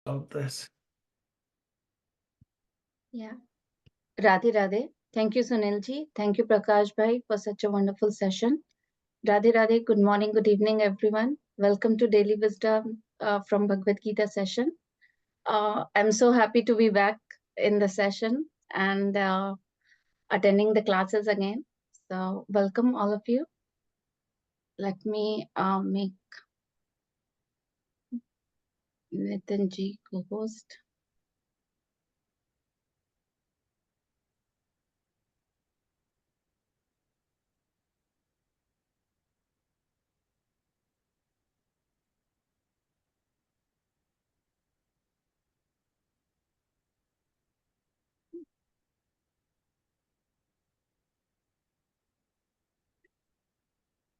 of this. Yeah. Radhe Radhe. Thank you, Sunilji. Thank you, Prakash Bhai, for such a wonderful session. Radhe Radhe. Good morning, good evening, everyone. Welcome to Daily Wisdom from Bhagavad Gita session. I'm so happy to be back in the session and attending the classes again. So, welcome all of you. Let me make Nitinji co-host.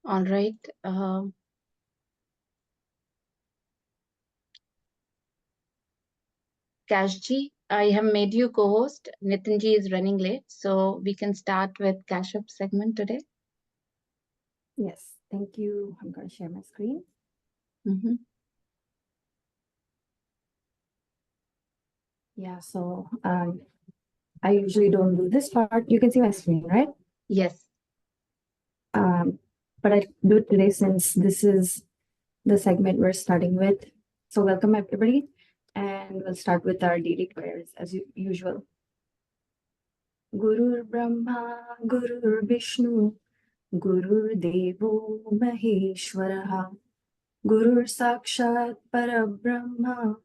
All right. Kashji, I have made you co-host. Nitinji is running late, so we can start with Kashyap segment today. Yes, thank you. I'm going to share my screen. Mm-hmm. Yeah, so I usually don't do this part. You can see my screen, right? Yes. But I do it today since this is the segment we're starting with. So welcome everybody, and we'll start with our daily prayers as usual. Gurur Brahma, Gurur Vishnu, Gurur Devo Maheshwaraha, Gurur Sakshat Parabrahma,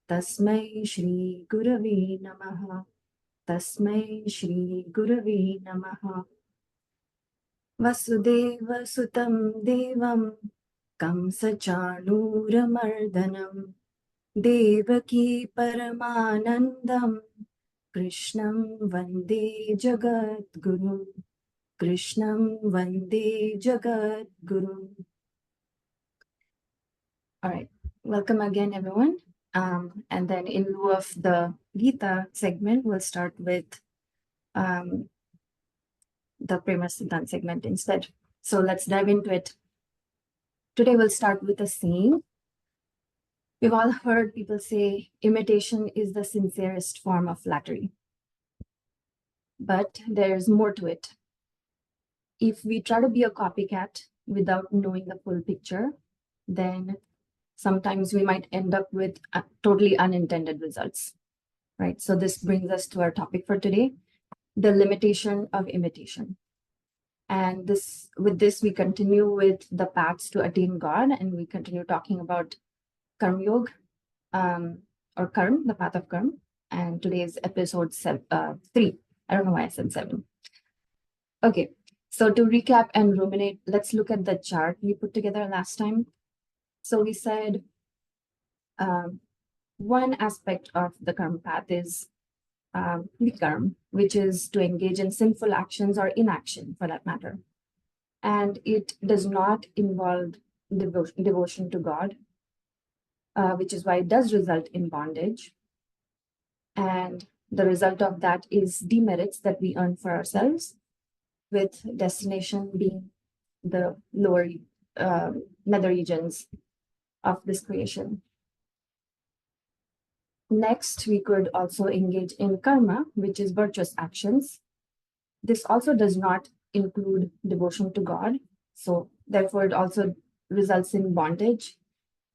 Tasmai Shri Gurave Namaha. Tasmai Shri Gurave Namaha. Vasudeva Sutam Devam Kamsachanuramardanam Devaki Paramanandam Krishnam Vande Jagat Guru. Krishnam Vande Jagat Guru. All right, welcome again, everyone. And then in lieu of the Gita segment, we'll start with the Prema Siddhant segment instead. So let's dive into it. Today we'll start with a saying. We've all heard people say imitation is the sincerest form of flattery. But there's more to it. If we try to be a copycat without knowing the full picture, then sometimes we might end up with totally unintended results, right? So this brings us to our topic for today, the limitation of imitation. And with this, we continue with the paths to attain God, and we continue talking about Karma Yoga, or Karm, the path of Karm. And today is episode 3. I don't know why I said 7. Okay, so to recap and ruminate, let's look at the chart we put together last time. So we said one aspect of the Karma path is Vikarm, which is to engage in sinful actions or inaction for that matter. And it does not involve devotion to God, which is why it does result in bondage. And the result of that is demerits that we earn for ourselves, with destination being the lower nether regions of this creation. Next, we could also engage in karma, which is virtuous actions. This also does not include devotion to God, so therefore it also results in bondage.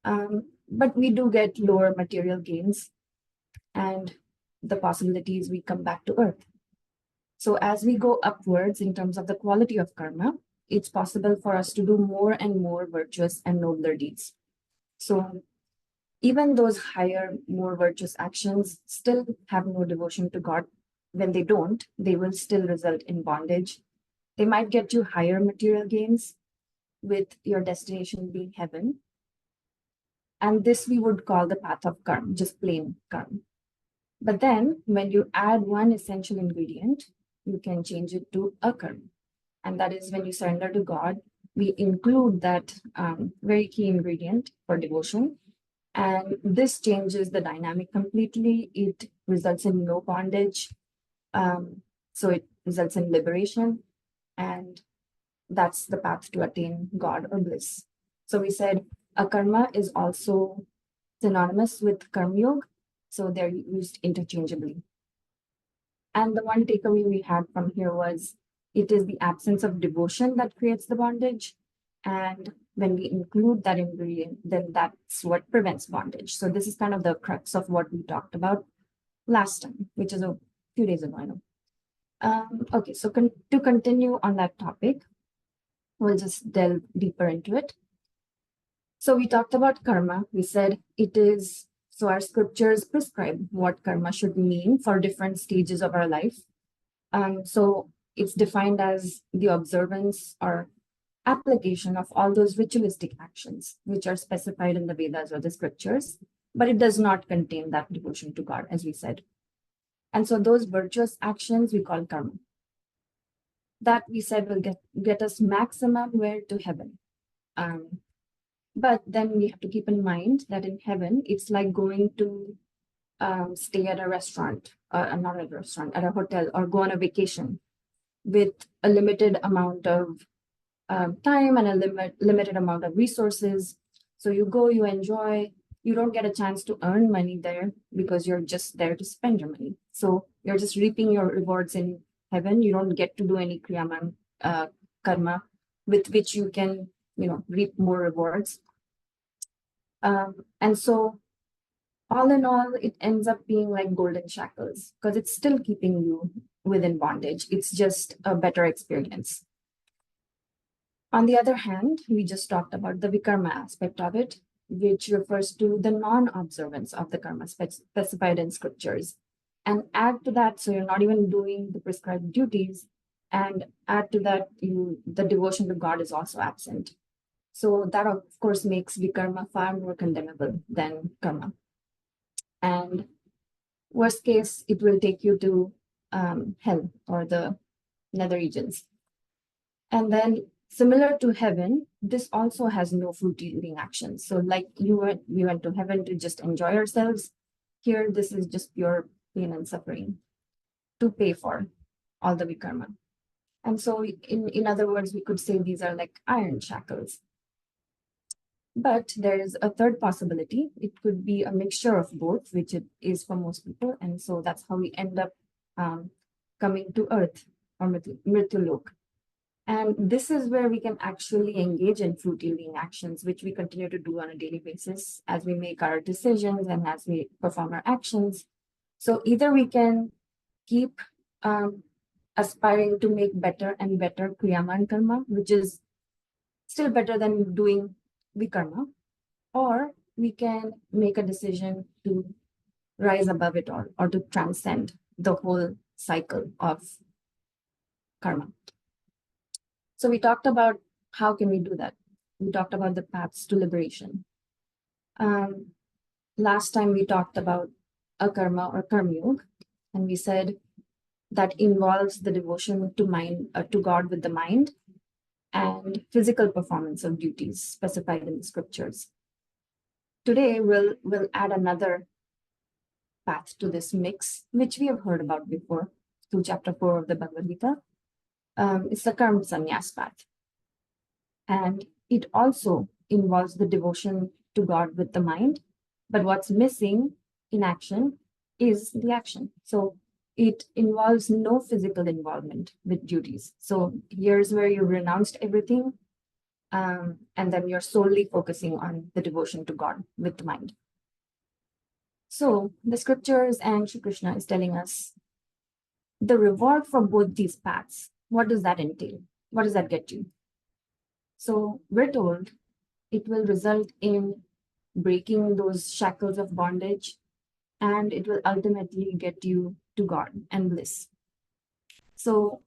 But we do get lower material gains, and the possibilities we come back to earth. So as we go upwards in terms of the quality of karma, it's possible for us to do more and more virtuous and nobler deeds. So even those higher, more virtuous actions still have no devotion to God. When they don't, they will still result in bondage. They might get you higher material gains, with your destination being heaven. And this we would call the path of karma, just plain karma. But then when you add one essential ingredient, you can change it to a karma. And that is when you surrender to God, we include that very key ingredient for devotion. And this changes the dynamic completely. It results in no bondage. So it results in liberation. And that's the path to attain God or bliss. So we said akarma is also synonymous with karma yoga, So they're used interchangeably. And the one takeaway we had from here was it is the absence of devotion that creates the bondage. And when we include that ingredient, then that's what prevents bondage. So this is kind of the crux of what we talked about last time, which is a few days ago, I know. Okay, so to continue on that topic, we'll just delve deeper into it. So we talked about karma. We said it is, so our scriptures prescribe what karma should mean for different stages of our life. So it's defined as the observance or application of all those ritualistic actions which are specified in the Vedas or the scriptures, but it does not contain that devotion to God, as we said. And so those virtuous actions we call karma. That we said will get us maximum where to heaven. But then we have to keep in mind that in heaven, it's like going to stay at a restaurant, not at a restaurant, at a hotel, or go on a vacation with a limited amount of time and a limited amount of resources. So you go, you enjoy, you don't get a chance to earn money there because you're just there to spend your money. So you're just reaping your rewards in heaven. You don't get to do any kriyama, karma with which you can, reap more rewards. And so all in all, it ends up being like golden shackles because it's still keeping you within bondage. It's just a better experience. On the other hand, we just talked about the vikarma aspect of it, which refers to the non-observance of the karma specified in scriptures. And add to that, so you're not even doing the prescribed duties, and add to that, the devotion to God is also absent. So that, of course, makes vikarma far more condemnable than karma. And worst case, it will take you to hell or the nether regions. And then similar to heaven, this also has no fruit-yielding actions. So like we went to heaven to just enjoy ourselves. Here, this is just pure pain and suffering to pay for all the vikarma. And so in other words, we could say these are like iron shackles. But there is a third possibility. It could be a mixture of both, which it is for most people. And so that's how we end up coming to earth or Mrityulok. And this is where we can actually engage in fruit-yielding actions, which we continue to do on a daily basis as we make our decisions and as we perform our actions. So either we can keep aspiring to make better and better kriyama and karma, which is still better than doing vikarma, or we can make a decision to rise above it all or to transcend the whole cycle of karma. So we talked about how can we do that. We talked about the paths to liberation. Last time we talked about akarma or karma yoga, and we said that involves the devotion to God with the mind and physical performance of duties specified in the scriptures. Today, we'll add another path to this mix, which we have heard about before through chapter 4 of the Bhagavad Gita. It's the karma sannyas path. And it also involves the devotion to God with the mind. But what's missing in action is the action. So it involves no physical involvement with duties. So here's where you renounced everything, and then you're solely focusing on the devotion to God with the mind. So the scriptures and Shri Krishna is telling us the reward for both these paths. What does that entail? What does that get you? So we're told it will result in breaking those shackles of bondage, and it will ultimately get you to God and bliss. So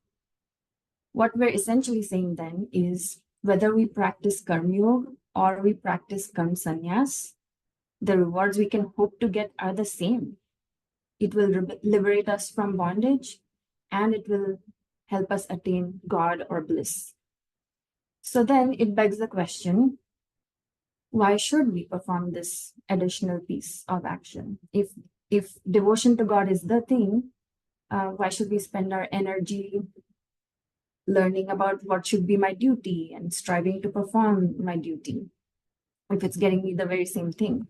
what we're essentially saying then is whether we practice karma yoga or we practice karma sannyas, the rewards we can hope to get are the same. It will liberate us from bondage, and it will help us attain God or bliss. So then it begs the question, why should we perform this additional piece of action? If devotion to God is the thing, why should we spend our energy learning about what should be my duty and striving to perform my duty if it's getting me the very same thing?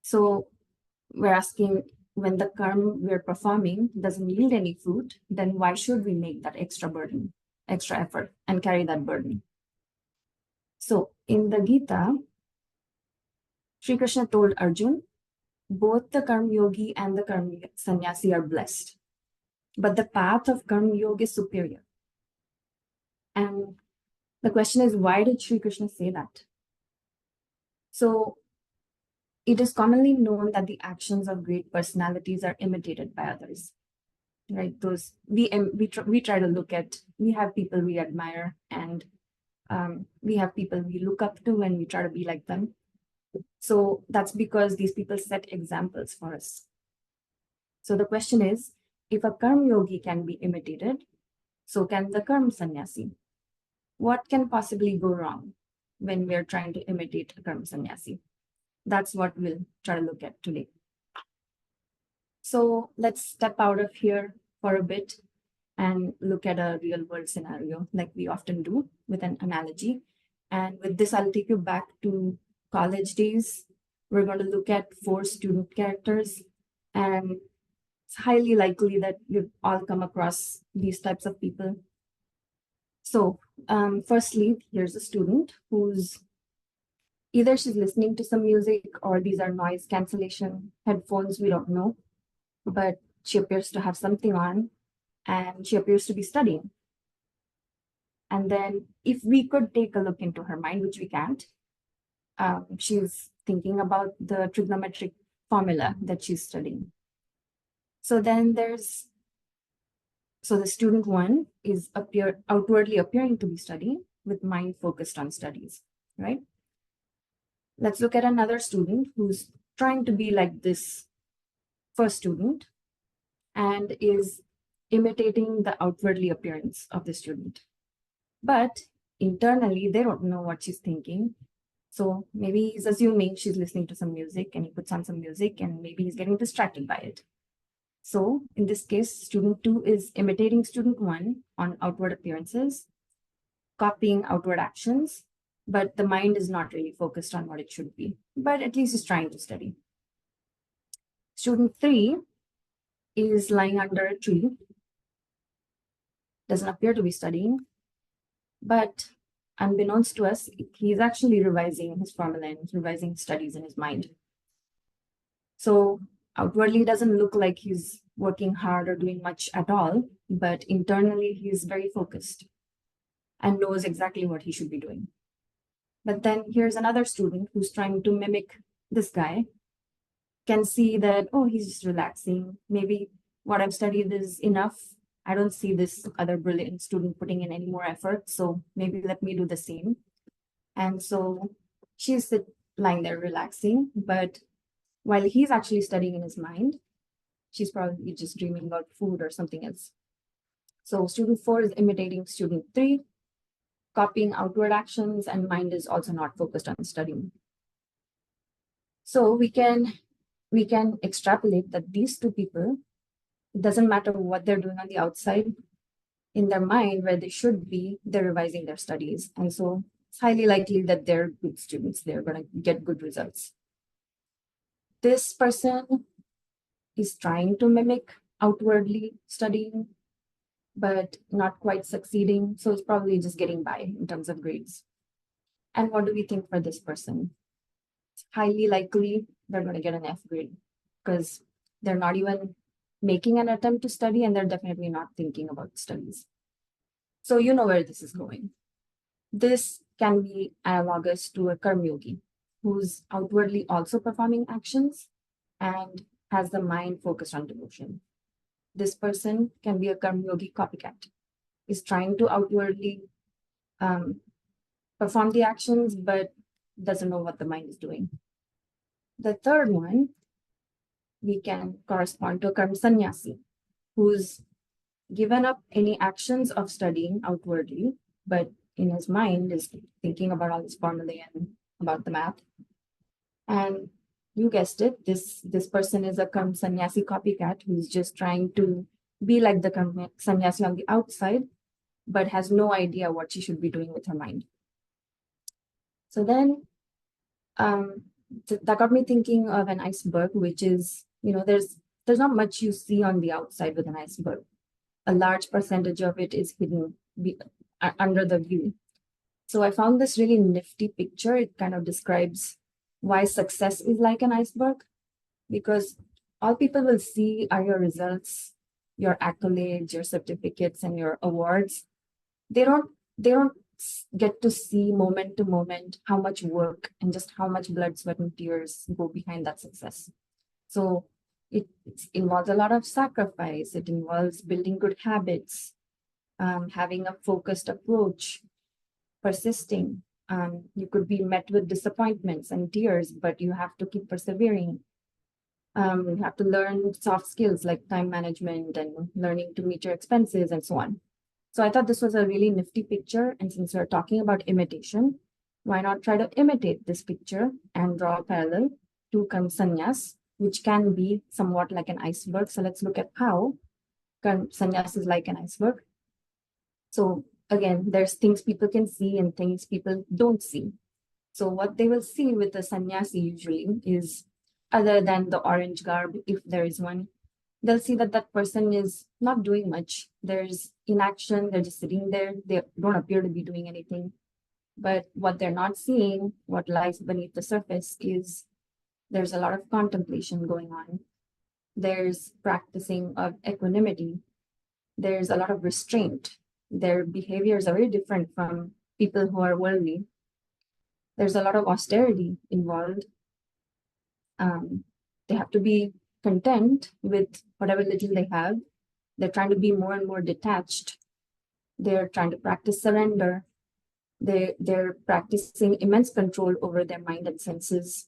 So we're asking, when the karma we're performing doesn't yield any fruit, then why should we make that extra burden, extra effort, and carry that burden? So in the Gita, Sri Krishna told Arjun, both the karma yogi and the karma sannyasi are blessed, but the path of karma yoga is superior. And the question is, why did Sri Krishna say that? So it is commonly known that the actions of great personalities are imitated by others, right? Those we try to look at. We have people we admire, and we have people we look up to, and we try to be like them. So that's because these people set examples for us. So the question is, if a karma yogi can be imitated, so can the karma sannyasi. What can possibly go wrong when we're trying to imitate a karma sannyasi? That's what we'll try to look at today. So let's step out of here for a bit and look at a real world scenario like we often do with an analogy. And with this, I'll take you back to college days. We're going to look at 4 student characters, and it's highly likely that you've all come across these types of people. So firstly, here's a student who's either she's listening to some music or these are noise cancellation headphones, we don't know, but she appears to have something on and she appears to be studying. And then if we could take a look into her mind, which we can't, she's thinking about the trigonometric formula that she's studying. So then so the student 1 is outwardly appearing to be studying with mind focused on studies, right? Let's look at another student who's trying to be like this first student and is imitating the outwardly appearance of the student. But internally, they don't know what she's thinking. So maybe he's assuming she's listening to some music and he puts on some music and maybe he's getting distracted by it. So in this case, student 2 is imitating student 1 on outward appearances, copying outward actions, but the mind is not really focused on what it should be, but at least is trying to study. Student 3 is lying under a tree, doesn't appear to be studying, but unbeknownst to us, he's actually revising his formula and revising studies in his mind. So outwardly, it doesn't look like he's working hard or doing much at all, but internally, he's very focused and knows exactly what he should be doing. But then here's another student who's trying to mimic this guy, can see that, oh, he's just relaxing. Maybe what I've studied is enough. I don't see this other brilliant student putting in any more effort, so maybe let me do the same. And so she's lying there relaxing, but while he's actually studying in his mind, she's probably just dreaming about food or something else. So student 4 is imitating student 3, copying outward actions, and mind is also not focused on studying. So we can extrapolate that these 2 people, it doesn't matter what they're doing on the outside, in their mind where they should be, they're revising their studies. And so it's highly likely that they're good students, they're going to get good results. This person is trying to mimic outwardly studying, but not quite succeeding. So it's probably just getting by in terms of grades. And what do we think for this person? It's highly likely they're going to get an F grade because they're not even making an attempt to study and they're definitely not thinking about studies. So you know where this is going. This can be analogous to a karma yogi who's outwardly also performing actions and has the mind focused on devotion. This person can be a karma yogi copycat, is trying to outwardly perform the actions, but doesn't know what the mind is doing. The third one, we can correspond to a karma sannyasi, who's given up any actions of studying outwardly, but in his mind is thinking about all this formulae and about the math. And you guessed it, this person is a karma sannyasi copycat who's just trying to be like the karma sannyasi on the outside, but has no idea what she should be doing with her mind. So then that got me thinking of an iceberg, which is, there's not much you see on the outside with an iceberg. A large percentage of it is hidden under the view. So I found this really nifty picture. It kind of describes why success is like an iceberg, because all people will see are your results, your accolades, your certificates, and your awards. They don't get to see moment to moment how much work and just how much blood, sweat, and tears go behind that success. So it involves a lot of sacrifice. It involves building good habits, having a focused approach, persisting. You could be met with disappointments and tears, but you have to keep persevering. You have to learn soft skills like time management and learning to meet your expenses and so on. So I thought this was a really nifty picture. And since we're talking about imitation, why not try to imitate this picture and draw a parallel to Karma Sannyas, which can be somewhat like an iceberg. So let's look at how Karma Sannyas is like an iceberg. So again, there's things people can see and things people don't see. So what they will see with the sannyasi usually is, other than the orange garb, if there is one, they'll see that that person is not doing much. There's inaction, they're just sitting there. They don't appear to be doing anything. But what they're not seeing, what lies beneath the surface, is there's a lot of contemplation going on. There's practicing of equanimity. There's a lot of restraint. Their behaviors are very different from people who are worldly. There's a lot of austerity involved. They have to be content with whatever little they have. They're trying to be more and more detached. They're trying to practice surrender. They're practicing immense control over their mind and senses.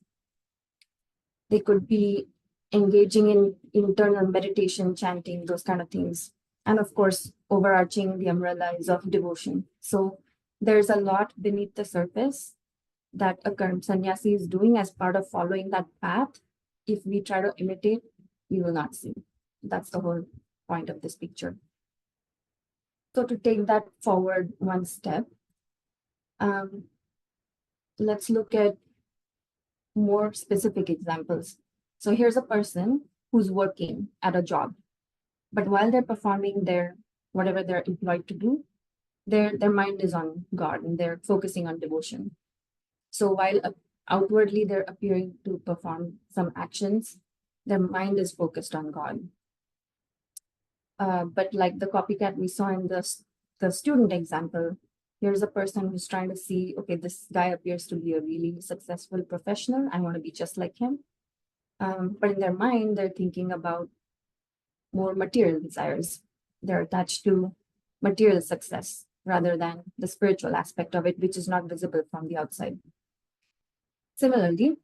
They could be engaging in internal meditation, chanting, those kind of things. And of course, overarching the umbrella is of devotion. So there's a lot beneath the surface that a Karma Sannyasi is doing as part of following that path. If we try to imitate, we will not see. That's the whole point of this picture. So to take that forward one step, let's look at more specific examples. So here's a person who's working at a job, but while they're performing whatever they're employed to do, their mind is on God and they're focusing on devotion. So while outwardly they're appearing to perform some actions, their mind is focused on God. But like the copycat we saw in the student example, here's a person who's trying to see, okay, this guy appears to be a really successful professional. I want to be just like him. But in their mind, they're thinking about more material desires. They're attached to material success rather than the spiritual aspect of it, which is not visible from the outside. Similarly,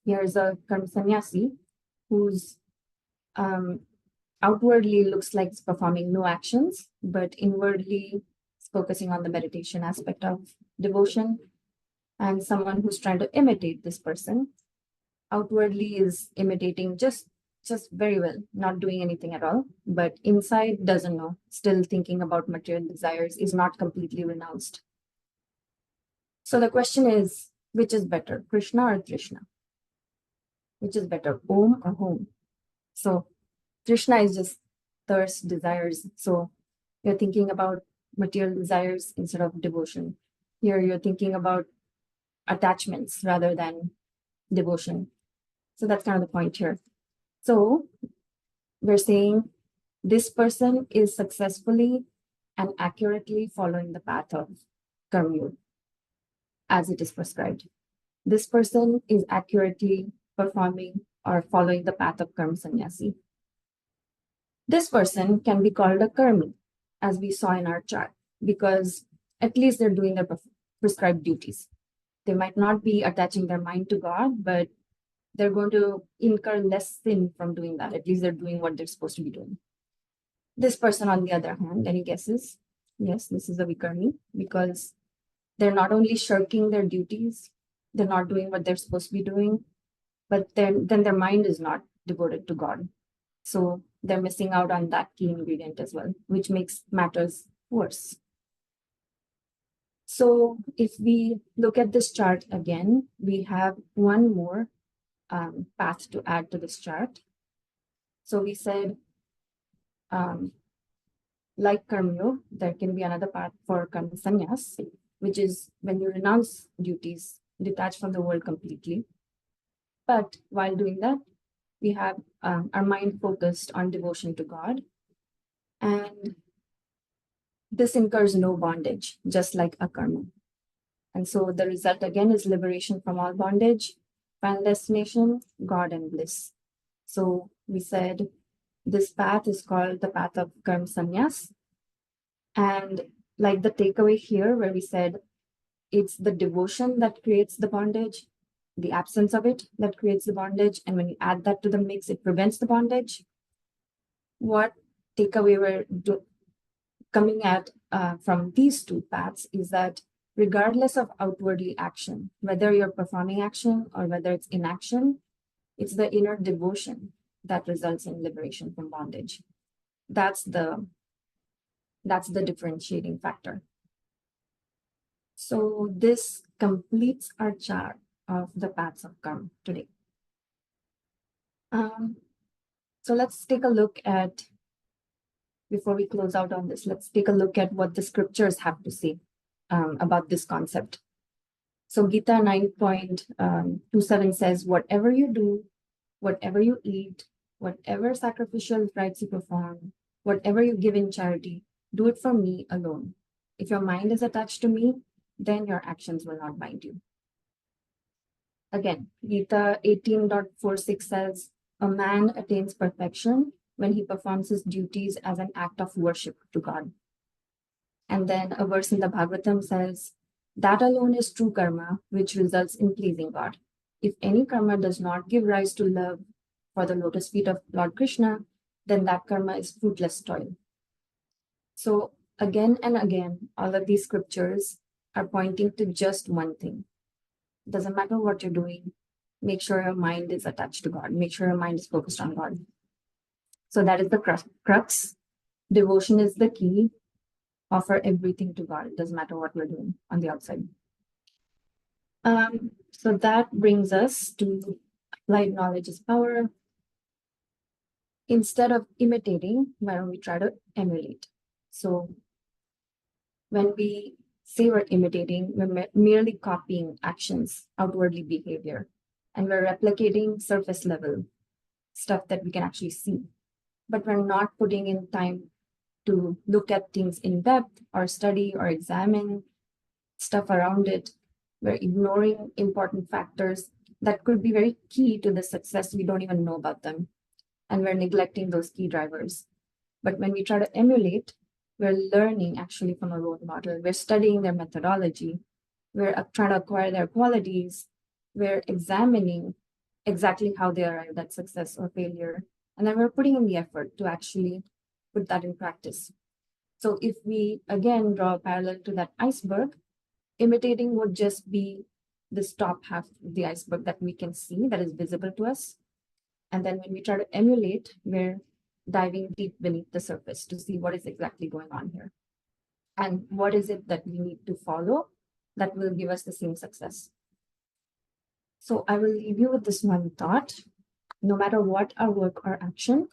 here's a Karma Sannyasi who's outwardly looks like it's performing no actions, but inwardly is focusing on the meditation aspect of devotion. And someone who's trying to imitate this person outwardly is imitating just very well, not doing anything at all, but inside doesn't know, still thinking about material desires, is not completely renounced. So the question is, which is better, Krishna or Trishna? Which is better, Om or Home? So Trishna is just thirst, desires. So you're thinking about material desires instead of devotion. Here you're thinking about attachments rather than devotion. So that's kind of the point here. So we're saying this person is successfully and accurately following the path of Karma Yoga as it is prescribed. This person is accurately performing or following the path of Karma Sannyasi. This person can be called a karmi, as we saw in our chart, because at least they're doing their prescribed duties. They might not be attaching their mind to God, but they're going to incur less sin from doing that. At least they're doing what they're supposed to be doing. This person, on the other hand, any guesses? Yes, this is a vikarmi, because they're not only shirking their duties, they're not doing what they're supposed to be doing, but then their mind is not devoted to God. So they're missing out on that key ingredient as well, which makes matters worse. So if we look at this chart again, we have one more path to add to this chart. So we said, like Karmyo, there can be another path for Karma Sannyas, which is when you renounce duties, detach from the world completely. But while doing that, we have our mind focused on devotion to God. And this incurs no bondage, just like a karma. And so the result again is liberation from all bondage, final destination, God and bliss. So we said this path is called the path of Karma Sannyas. And like the takeaway here, where we said it's the devotion that creates the bondage, the absence of it that creates the bondage. And when you add that to the mix, it prevents the bondage. What takeaway we're coming at from these two paths is that regardless of outwardly action, whether you're performing action or whether it's inaction, it's the inner devotion that results in liberation from bondage. That's the differentiating factor. So this completes our chart of the paths of karma today. So let's take a look at, before we close out on this, let's take a look at what the scriptures have to say about this concept. So Gita 9.27 says, whatever you do, whatever you eat, whatever sacrificial rites you perform, whatever you give in charity, do it for me alone. If your mind is attached to me, then your actions will not bind you. Again, Gita 18.46 says, a man attains perfection when he performs his duties as an act of worship to God. And then a verse in the Bhagavatam says, that alone is true karma, which results in pleasing God. If any karma does not give rise to love for the lotus feet of Lord Krishna, then that karma is fruitless toil. So again and again, all of these scriptures are pointing to just one thing. Doesn't matter what you're doing, make sure your mind is attached to God. Make sure your mind is focused on God. So that is the crux. Devotion is the key. Offer everything to God. It doesn't matter what we're doing on the outside. So that brings us to applied knowledge is power. Instead of imitating, why don't we try to emulate? So when we say we're imitating, we're merely copying actions, outwardly behavior, and we're replicating surface level stuff that we can actually see. But we're not putting in time to look at things in depth or study or examine stuff around it. We're ignoring important factors that could be very key to the success. We don't even know about them. And we're neglecting those key drivers. But when we try to emulate, we're learning actually from a role model. We're studying their methodology. We're trying to acquire their qualities. We're examining exactly how they arrived at success or failure. And then we're putting in the effort to actually put that in practice. So if we, again, draw a parallel to that iceberg, imitating would just be this top half of the iceberg that we can see, that is visible to us. And then when we try to emulate, we're diving deep beneath the surface to see what is exactly going on here. And what is it that we need to follow that will give us the same success. So I will leave you with this one thought. No matter what our work or action,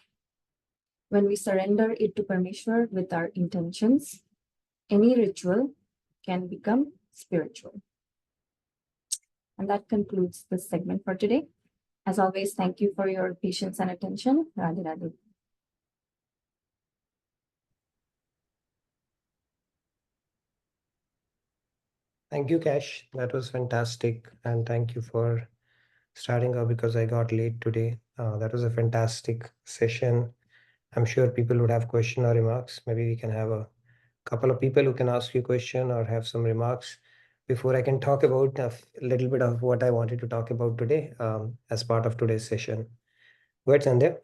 when we surrender it to Parmeshwar with our intentions, any ritual can become spiritual. And that concludes this segment for today. As always, thank you for your patience and attention. Radhe Radhe. Thank you, Cash. That was fantastic. And thank you for starting out because I got late today. That was a fantastic session. I'm sure people would have question or remarks. Maybe we can have a couple of people who can ask you a question or have some remarks before I can talk about a little bit of what I wanted to talk about today as part of today's session. Go ahead, Sandhya.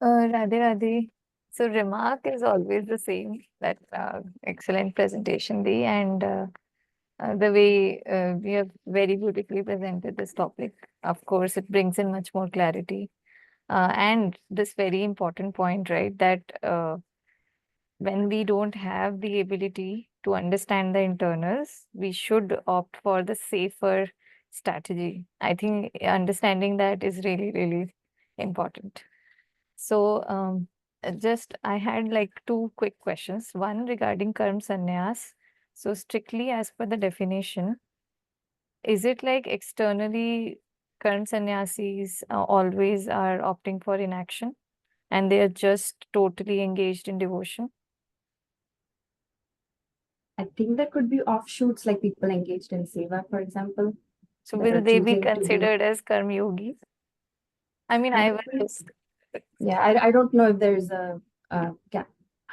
Radhe Radhe. So remark is always the same, that excellent presentation, Dee, and the way we have very beautifully presented this topic. Of course, it brings in much more clarity. And this very important point, right, that when we don't have the ability to understand the internals, we should opt for the safer strategy. I think understanding that is really, really important. So, just I had like two quick questions. One regarding karma sannyas. So, strictly as per the definition, is it like externally karma sannyasis always are opting for inaction and they are just totally engaged in devotion? I think there could be offshoots like people engaged in seva, for example. So, that will are they be choosing to considered as karma yogis? I mean, I I don't will think- just. Yeah, I don't know if there's a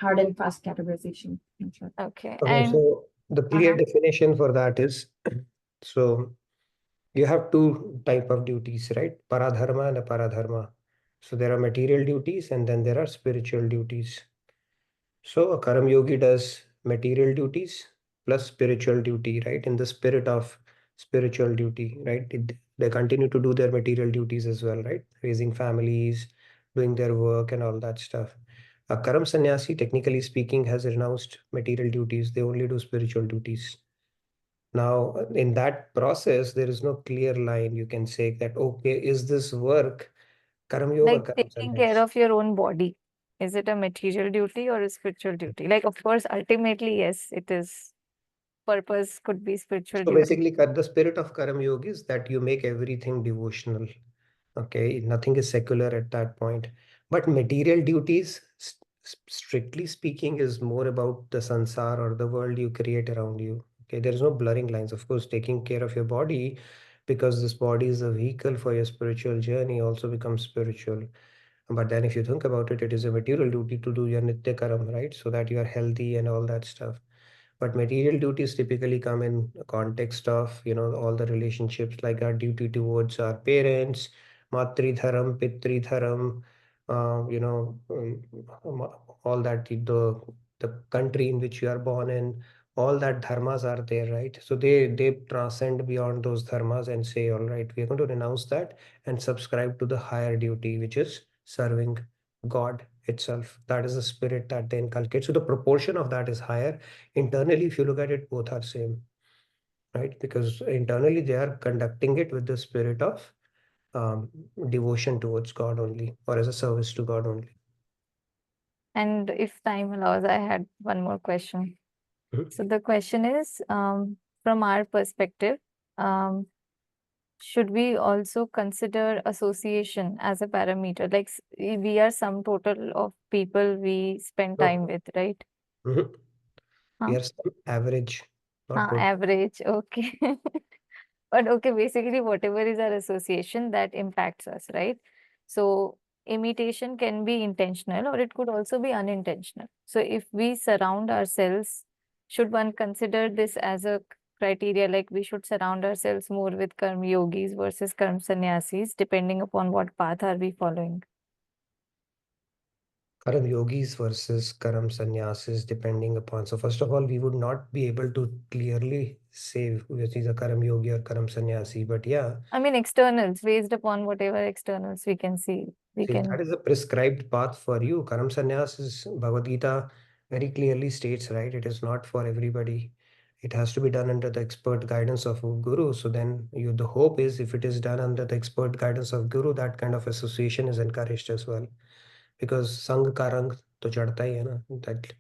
hard and fast categorization. I'm sure. Okay. Okay, And so the clear definition for that is, so you have two type of duties, right? Paradharma and aparadharma. So there are material duties and then there are spiritual duties. So a Karam Yogi does material duties plus spiritual duty, right? In the spirit of spiritual duty, right? They continue to do their material duties as well, right? Raising families, doing their work and all that stuff. A Karam Sannyasi, technically speaking, has renounced material duties. They only do spiritual duties. Now, in that process, there is no clear line you can say that, okay, is this work Karam Yoga, like Karam taking care Sannyas? of your own body, is it a material duty or a spiritual duty? Like, of course, ultimately, yes, it is. Purpose could be spiritual So duty. basically, the spirit of Karam Yoga is that you make everything devotional. Okay, nothing is secular at that point. But material duties, strictly speaking, is more about the sansar or the world you create around you. Okay, there is no blurring lines. Of course, taking care of your body, because this body is a vehicle for your spiritual journey, also becomes spiritual. But then if you think about it, it is a material duty to do your nitya karam, right? So that you are healthy and all that stuff. But material duties typically come in a context of, all the relationships, like our duty towards our parents, matri dharam, pitri dharam, all that, the country in which you are born in, all that dharmas are there, right? So they transcend beyond those dharmas and say, all right, we are going to renounce that and subscribe to the higher duty, which is serving God itself. That is the spirit that they inculcate. So the proportion of that is higher. Internally, if you look at it, both are same, right? Because internally they are conducting it with the spirit of devotion towards God only, or as a service to God only. And if time allows, I had one more question. Mhm. So the question is, from our perspective, should we also consider association as a parameter? Like we are some total of people we spend No. time with, right? Mhm. We Huh? are some average, not total. Average, okay. But okay, basically whatever is our association that impacts us, right? So imitation can be intentional or it could also be unintentional. So if we surround ourselves, should one consider this as a criteria, like we should surround ourselves more with karma yogis versus karma sannyasis, depending upon what path are we following? Karam yogis versus Karam sannyasis, depending upon. So first of all, we would not be able to clearly say which is a Karam yogi or Karam sannyasi. But yeah, I mean externals, based upon whatever externals we can see. We see, can that is a prescribed path for you. Karam sannyas is Bhagavad Gita very clearly states, right? It is not for everybody. It has to be done under the expert guidance of a guru. So then the hope is, if it is done under the expert guidance of guru, that kind of association is encouraged as well. Because Sang ka rang to chadta hi hai na, that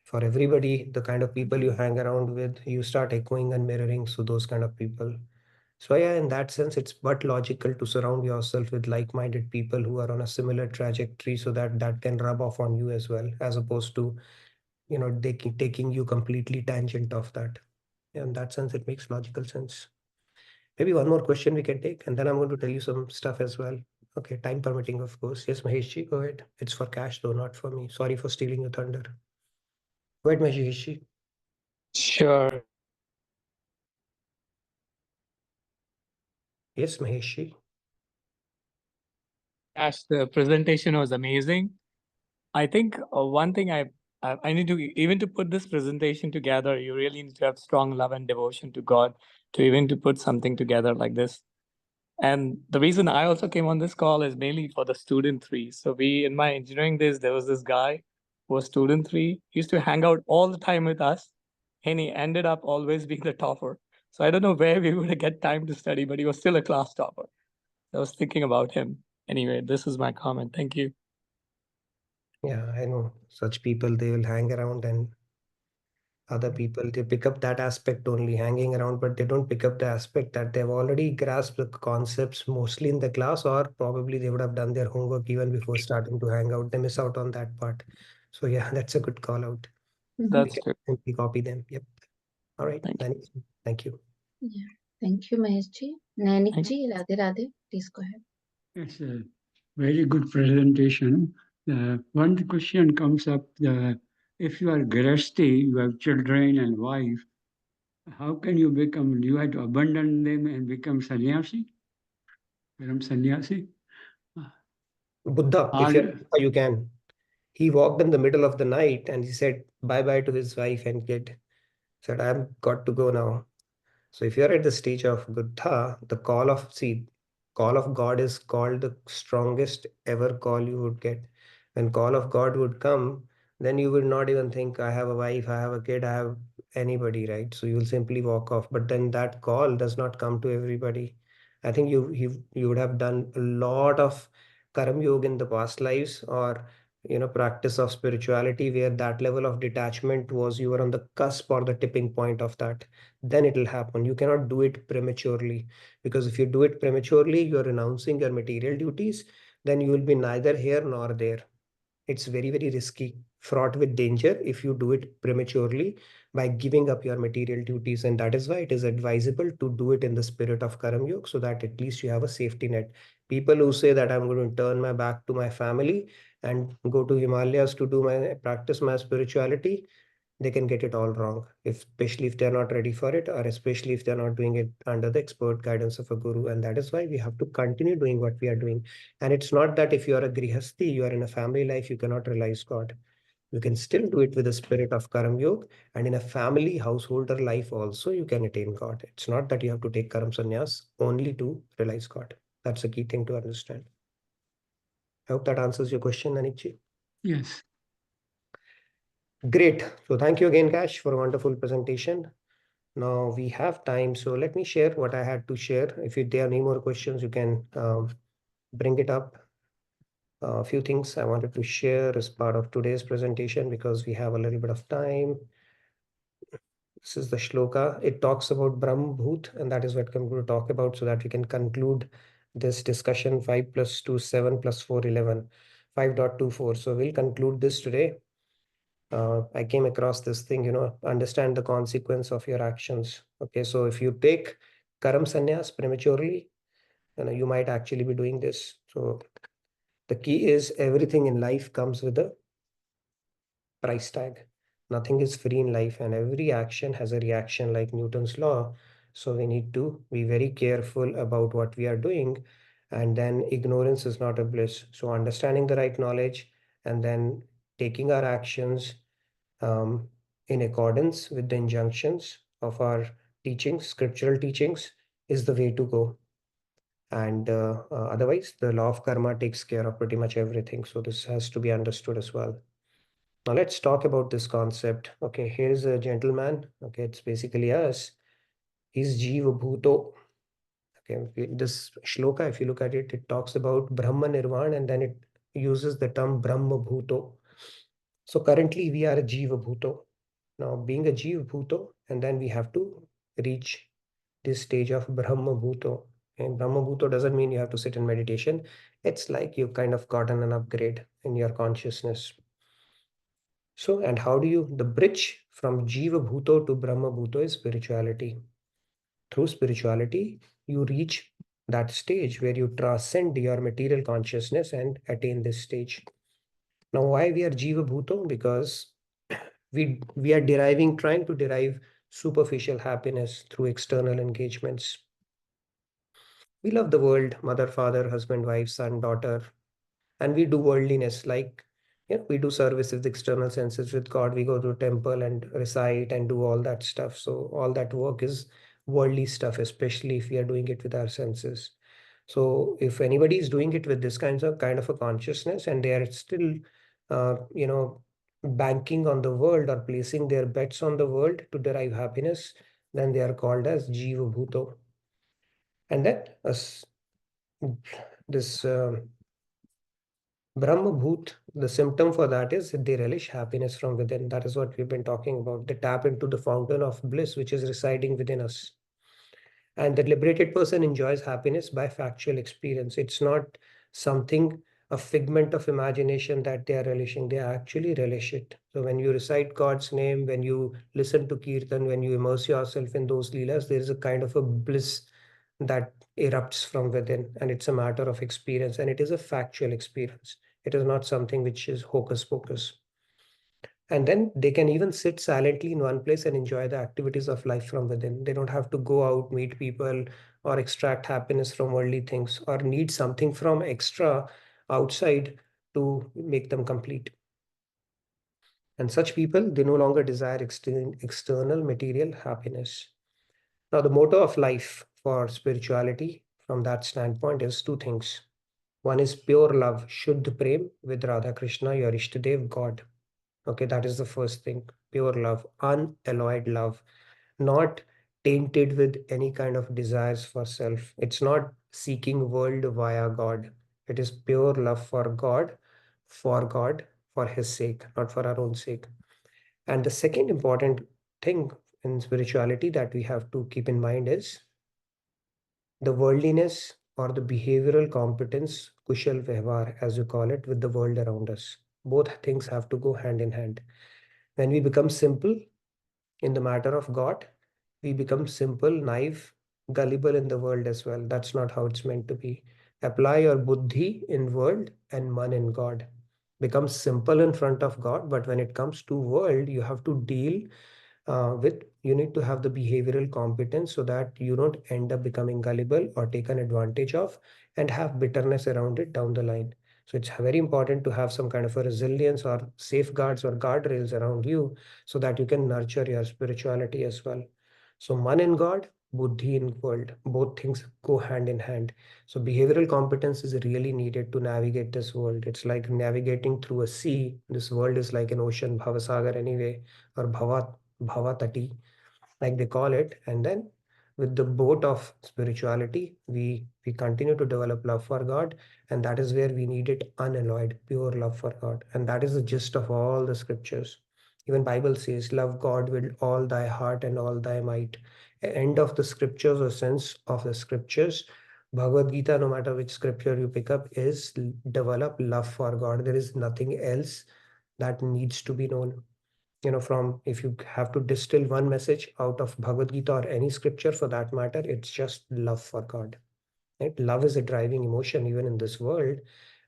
for everybody, the kind of people you hang around with, you start echoing and mirroring. So those kind of people. So yeah, in that sense, it's but logical to surround yourself with like-minded people who are on a similar trajectory, so that that can rub off on you as well, as opposed to, taking you completely tangent of that. In that sense, it makes logical sense. Maybe one more question we can take, and then I'm going to tell you some stuff as well. Okay, time permitting, of course. Yes, Maheshji, go ahead. It's for Cash, though, not for me. Sorry for stealing your thunder. Go ahead, Maheshji. Sure. Yes, Maheshji. Ash, the presentation was amazing. I think one thing I need to, even to put this presentation together, you really need to have strong love and devotion to God to even to put something together like this. And the reason I also came on this call is mainly for the student three. So in my engineering days, there was this guy who was student 3, used to hang out all the time with us, and he ended up always being the topper. So I don't know where we would get time to study, but he was still a class topper. I was thinking about him. Anyway, this is my comment. Thank you. Yeah, I know such people, they will hang around, and other people, they pick up that aspect only, hanging around, but they don't pick up the aspect that they've already grasped the concepts mostly in the class, or probably they would have done their homework even before starting to hang out. They miss out on that part. So yeah, that's a good call out. That's We true. can simply copy them. Yep. All right. Thank you. Thank you. Yeah. Thank you, Mahesh ji. Nainik Thank ji, Radhe Radhe, please go ahead. It's a very good presentation. One question comes up, if you are Grihastha, you have children and wife, how can you become, you have to abandon them and become sannyasi? Become sannyasi? Buddha, if you're Buddha, you can. He walked in the middle of the night and he said bye-bye to his wife and kid. Said, I've got to go now. So if you're at the stage of Buddha, the call of God is called the strongest ever call you would get. When call of God would come, then you would not even think, I have a wife, I have a kid, I have anybody, right? So you will simply walk off. But then that call does not come to everybody. I think you would have done a lot of Karam Yoga in the past lives, or practice of spirituality where that level of detachment was, you were on the cusp or the tipping point of that. Then it will happen. You cannot do it prematurely, because if you do it prematurely, you're renouncing your material duties, then you will be neither here nor there. It's very, very risky, fraught with danger if you do it prematurely by giving up your material duties. And that is why it is advisable to do it in the spirit of Karam Yoga, so that at least you have a safety net. People who say that I'm going to turn my back to my family and go to Himalayas to practice my spirituality, they can get it all wrong, especially if they're not ready for it, or especially if they're not doing it under the expert guidance of a guru. And that is why we have to continue doing what we are doing. And it's not that if you are a grihasti, you are in a family life, you cannot realize God. You can still do it with the spirit of Karam Yoga, and in a family householder life also you can attain God. It's not that you have to take Karam Sannyas only to realize God. That's a key thing to understand. I hope that answers your question, Anikji. Yes. Great. So thank you again, Kash, for a wonderful presentation. Now we have time, so let me share what I had to share. If there are any more questions, you can bring it up. A few things I wanted to share as part of today's presentation, because we have a little bit of time. This is the shloka. It talks about Brahm Bhut, and that is what I'm going to talk about, so that we can conclude this discussion. 5 + 2 = 7 + 4 = 11. 5.24. So we'll conclude this today. I came across this thing, understand the consequence of your actions. Okay, so if you take Karam Sannyas prematurely, you might actually be doing this. So the key is, everything in life comes with a price tag. Nothing is free in life, and every action has a reaction, like Newton's law. So we need to be very careful about what we are doing, and then ignorance is not a bliss. So understanding the right knowledge and then taking our actions in accordance with the injunctions of our teachings, scriptural teachings, is the way to go. And otherwise, the law of karma takes care of pretty much everything. So this has to be understood as well. Now let's talk about this concept. Okay, here's a gentleman. Okay, it's basically us. He's Jiva Bhuto. Okay, this shloka, if you look at it, it talks about Brahma Nirvana, and then it uses the term Brahma Bhuto. So currently we are a Jiva Bhuto. Now, being a Jiva Bhuto, and then we have to reach this stage of Brahma Bhuto. And Brahma Bhuto doesn't mean you have to sit in meditation. It's like you've kind of gotten an upgrade in your consciousness. So, and how do you, the bridge from Jiva Bhuto to Brahma Bhuto is spirituality. Through spirituality, you reach that stage where you transcend your material consciousness and attain this stage. Now, why we are Jiva Bhuto? Because we are trying to derive superficial happiness through external engagements. We love the world, mother, father, husband, wife, son, daughter, and we do worldliness, like we do service with external senses. With God, we go to a temple and recite and do all that stuff. So all that work is worldly stuff, especially if we are doing it with our senses. So if anybody is doing it with this kind of a consciousness, and they are still banking on the world or placing their bets on the world to derive happiness, then they are called as Jiva Bhuto. And then this Brahma Bhut, the symptom for that is that they relish happiness from within. That is what we've been talking about. They tap into the fountain of bliss which is residing within us. And the liberated person enjoys happiness by factual experience. It's not something, a figment of imagination that they are relishing. They actually relish it. So when you recite God's name, when you listen to Kirtan, when you immerse yourself in those leelas, there is a kind of a bliss that erupts from within, and it's a matter of experience, and it is a factual experience. It is not something which is hocus pocus. And then they can even sit silently in one place and enjoy the activities of life from within. They don't have to go out, meet people, or extract happiness from worldly things, or need something from extra outside to make them complete. And such people, they no longer desire external material happiness. Now, the motto of life for spirituality from that standpoint is two things. One is pure love, Shuddh Prem with Radha Krishna, your Ishtadev, God. Okay, that is the first thing. Pure love, unalloyed love, not tainted with any kind of desires for self. It's not seeking world via God. It is pure love for God, for His sake, not for our own sake. And the second important thing in spirituality that we have to keep in mind is the worldliness or the behavioral competence, kushal vyavhar, as you call it, with the world around us. Both things have to go hand in hand. When we become simple in the matter of God, we become simple, naive, gullible in the world as well. That's not how it's meant to be. Apply your buddhi in world and man in God. Become simple in front of God, but when it comes to world, you have to deal you need to have the behavioral competence so that you don't end up becoming gullible or taken advantage of and have bitterness around it down the line. So it's very important to have some kind of a resilience or safeguards or guardrails around you so that you can nurture your spirituality as well. So man in God, buddhi in world, both things go hand in hand. So behavioral competence is really needed to navigate this world. It's like navigating through a sea. This world is like an ocean, Bhavasagar anyway, or Bhavatati, like they call it. And then with the boat of spirituality, we continue to develop love for God, and that is where we need it unalloyed, pure love for God. And that is the gist of all the scriptures. Even Bible says, love God with all thy heart and all thy might. End of the scriptures or sense of the scriptures, Bhagavad Gita, no matter which scripture you pick up, is develop love for God. There is nothing else that needs to be known. From if you have to distill one message out of Bhagavad Gita or any scripture for that matter, it's just love for God. Right? Love is a driving emotion even in this world.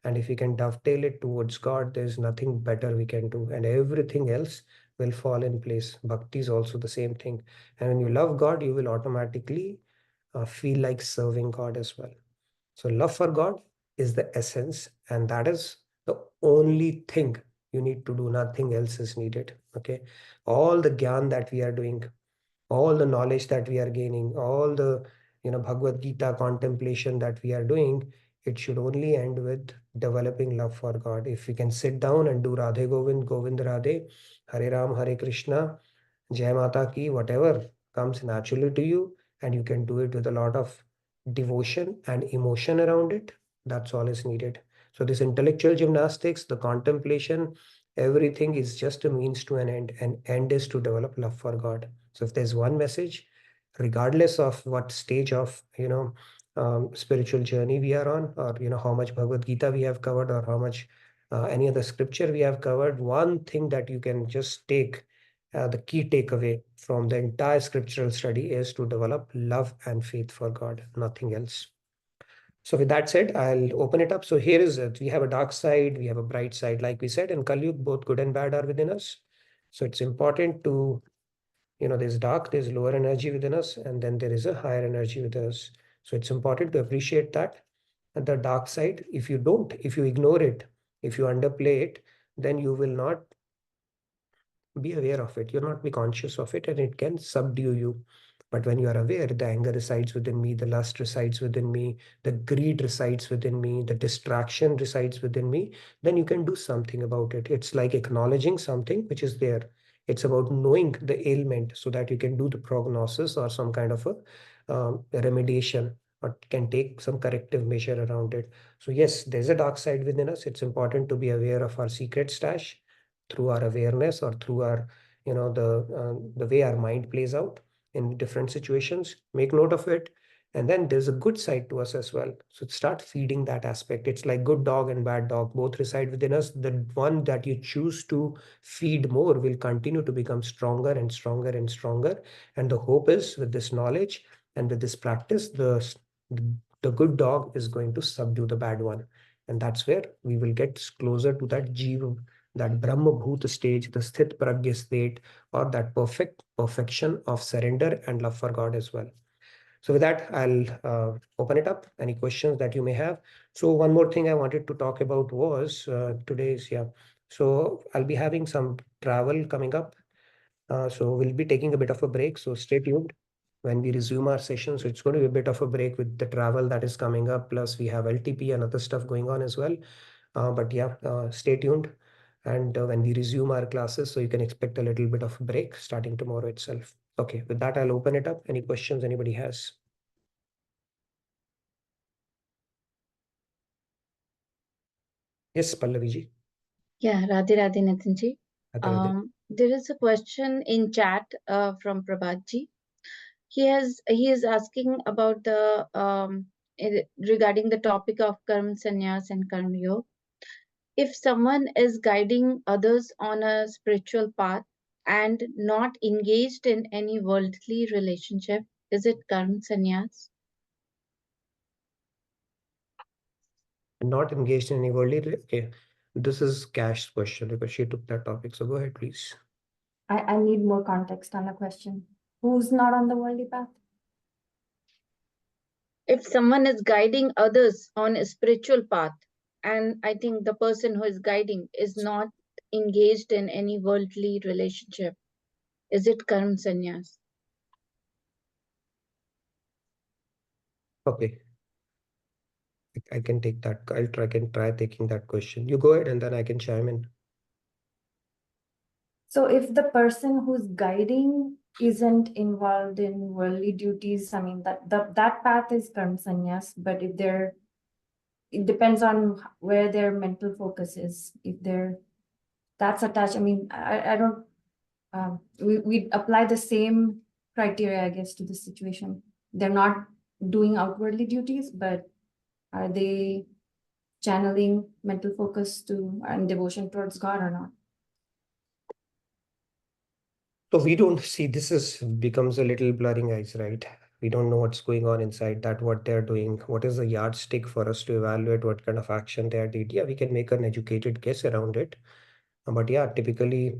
And if we can dovetail it towards God, there's nothing better we can do. And everything else will fall in place. Bhakti is also the same thing. And when you love God, you will automatically feel like serving God as well. So love for God is the essence, and that is the only thing you need to do. Nothing else is needed. Okay. All the gyan that we are doing, all the knowledge that we are gaining, all the Bhagavad Gita contemplation that we are doing, it should only end with developing love for God. If we can sit down and do Radhe Govind, Govind Radhe, Hare Ram, Hare Krishna, Jai Mata Ki, whatever comes naturally to you, and you can do it with a lot of devotion and emotion around it, that's all is needed. So this intellectual gymnastics, the contemplation, everything is just a means to an end, and end is to develop love for God. So if there's one message, regardless of what stage of spiritual journey we are on, or how much Bhagavad Gita we have covered, or how much any other scripture we have covered, one thing that you can just take, the key takeaway from the entire scriptural study is to develop love and faith for God, nothing else. So with that said, I'll open it up. So here is it. We have a dark side, we have a bright side. Like we said, in Kali Yuga, both good and bad are within us. So it's important to, there's dark, there's lower energy within us, and then there is a higher energy within us. So it's important to appreciate that. And the dark side, if you ignore it, if you underplay it, then you will not be aware of it. You'll not be conscious of it, and it can subdue you. But when you are aware, the anger resides within me, the lust resides within me, the greed resides within me, the distraction resides within me, then you can do something about it. It's like acknowledging something which is there. It's about knowing the ailment so that you can do the prognosis or some kind of a remediation, or can take some corrective measure around it. So yes, there's a dark side within us. It's important to be aware of our secret stash through our awareness, or through our, the way our mind plays out in different situations. Make note of it. And then there's a good side to us as well. So start feeding that aspect. It's like good dog and bad dog, both reside within us. The one that you choose to feed more will continue to become stronger and stronger and stronger. And the hope is, with this knowledge and with this practice, the good dog is going to subdue the bad one. And that's where we will get closer to that Jiva, that Brahma Bhut stage, the Sthit Pragya state, or that perfection of surrender and love for God as well. So with that, I'll open it up. Any questions that you may have? So one more thing I wanted to talk about was today's, So I'll be having some travel coming up. So we'll be taking a bit of a break. So stay tuned when we resume our session. So it's going to be a bit of a break with the travel that is coming up. Plus we have LTP and other stuff going on as well. But stay tuned. And when we resume our classes, so you can expect a little bit of a break starting tomorrow itself. Okay, with that, I'll open it up. Any questions anybody has? Yes, Pallavi ji. Yeah, Radhe Radhe Nitinji. Radhe Radhe. There is a question in chat from Prabhat ji. He is asking about the regarding the topic of karma sannyas and karma yoga. If someone is guiding others on a spiritual path and not engaged in any worldly relationship, is it karma sannyas? Not engaged in any worldly. Okay, this is Cash's question because she took that topic. So go ahead, please. I need more context on the question. Who's not on the worldly path? If someone is guiding others on a spiritual path, and I think the person who is guiding is not engaged in any worldly relationship, is it karma sannyas? Okay. I can take that. I can try taking that question. You go ahead and then I can chime in. So if the person who's guiding isn't involved in worldly duties, I mean that path is karma sannyas, but if it depends on where their mental focus is. If that's attached, I mean, I don't, we apply the same criteria, I guess, to the situation. They're not doing outwardly duties, but are they channeling mental focus and devotion towards God or not? So we don't see, becomes a little blurring eyes, right? We don't know what's going on inside that, what they're doing, what is the yardstick for us to evaluate what kind of action they are did. Yeah, we can make an educated guess around it. But yeah, typically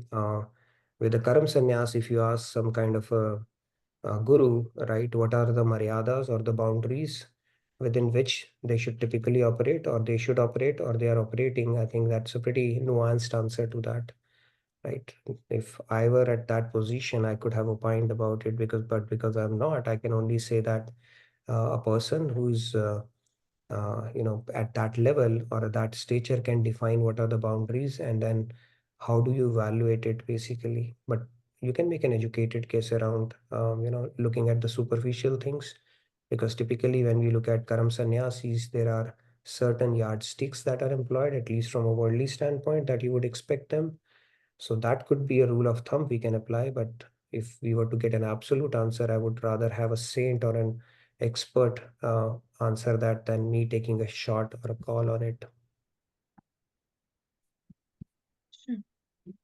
with the Karam Sannyas, if you ask some kind of a guru, right, what are the maryadas or the boundaries within which they should typically operate, or they should operate, or they are operating, I think that's a pretty nuanced answer to that. Right. If I were at that position, I could have opined about it because I'm not, I can only say that a person who's, at that level or at that stature can define what are the boundaries, and then how do you evaluate it basically. But you can make an educated case around, looking at the superficial things, because typically when we look at Karam Sannyasis, there are certain yardsticks that are employed, at least from a worldly standpoint, that you would expect them. So that could be a rule of thumb we can apply, but if we were to get an absolute answer, I would rather have a saint or an expert answer that than me taking a shot or a call on it. Sure.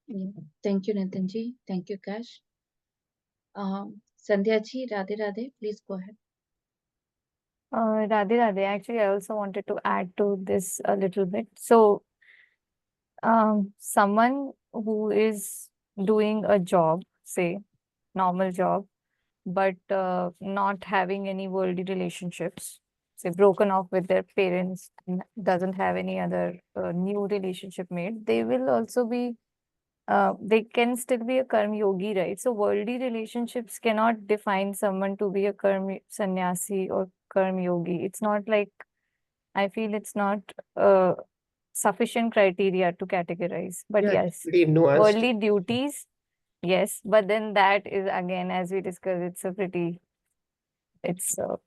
Yeah. Thank you, Nitinji. Thank you, Kash. Sandhya ji, Radhe Radhe, please go ahead. Radhe Radhe, actually, I also wanted to add to this a little bit. So, someone who is doing a job, say, normal job, but not having any worldly relationships, say, broken off with their parents, and doesn't have any other new relationship made, they will also be they can still be a karma yogi, right? So worldly relationships cannot define someone to be a karma sannyasi or karma yogi. It's not like, I feel it's not sufficient criteria to categorize. But Yeah, yes, pretty nuanced. worldly duties, yes. But then that is again, as we discussed, it's a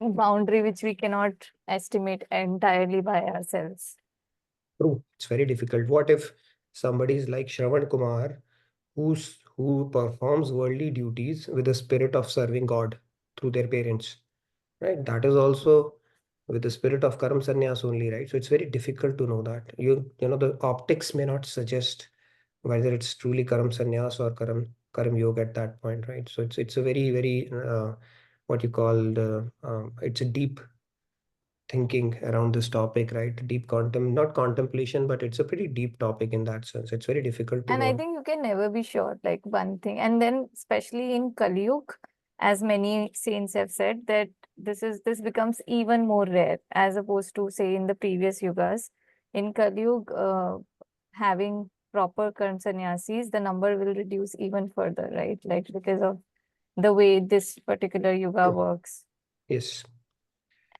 boundary which we cannot estimate entirely by ourselves. True. It's very difficult. What if somebody is like Shravan Kumar, who performs worldly duties with the spirit of serving God through their parents, right? That is also with the spirit of Karam Sannyas only, right? So it's very difficult to know that. You know, the optics may not suggest whether it's truly Karam Sannyas or Karam Yoga at that point, right? So it's a very what you call it's a deep thinking around this topic, right? Deep not contemplation, but it's a pretty deep topic in that sense. It's very difficult to And I know. think you can never be sure, like one thing. And then especially in Kali Yuga, as many saints have said, that this becomes even more rare as opposed to say in the previous yugas. In Kali Yuga, having proper karma sannyasis, the number will reduce even further, right? Like because of the way this particular yuga works. Yes.